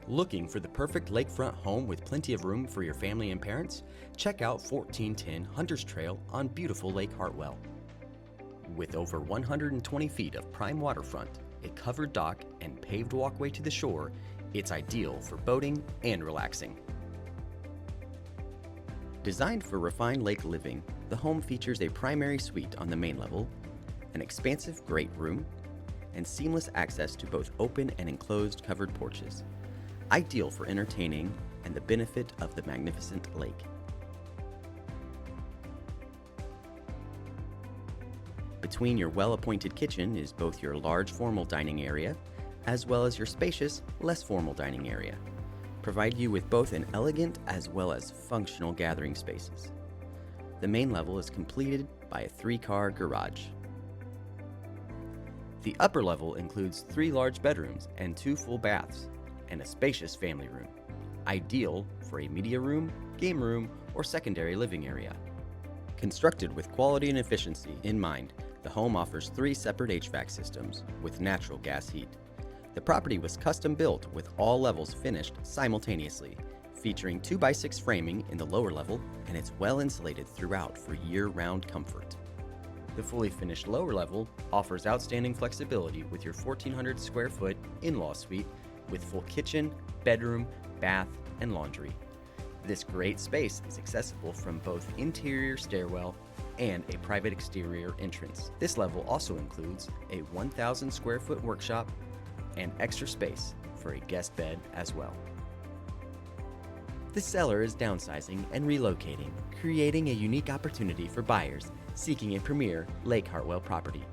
Looking for the perfect lakefront home with plenty of room for your family and parents? Check out 1410 Hunters Trail on beautiful Lake Hartwell. With over 120 feet of prime waterfront, a covered dock, and paved walkway to the shore, it's ideal for boating and relaxing. Designed for refined lake living, the home features a primary suite on the main level, an expansive great room, and seamless access to both open and enclosed covered porches, ideal for entertaining and the benefit of the magnificent lake. Between your well-appointed kitchen is both your large formal dining area as well as your spacious, less formal dining area, provide you with both an elegant as well as functional gathering spaces. The main level is completed by a 3-car garage. The upper level includes 3 large bedrooms and 2 full baths, and a spacious family room, ideal for a media room, game room, or secondary living area. Constructed with quality and efficiency in mind, the home offers 3 separate HVAC systems with natural gas heat. The property was custom built with all levels finished simultaneously, featuring 2x6 framing in the lower level, and it's well insulated throughout for year-round comfort. The fully finished lower level offers outstanding flexibility with your 1,400 square foot in-law suite with full kitchen, bedroom, bath, and laundry. This great space is accessible from both interior stairwell and a private exterior entrance. This level also includes a 1,000 square foot workshop and extra space for a guest bed as well. The seller is downsizing and relocating, creating a unique opportunity for buyers seeking a premier Lake Hartwell property.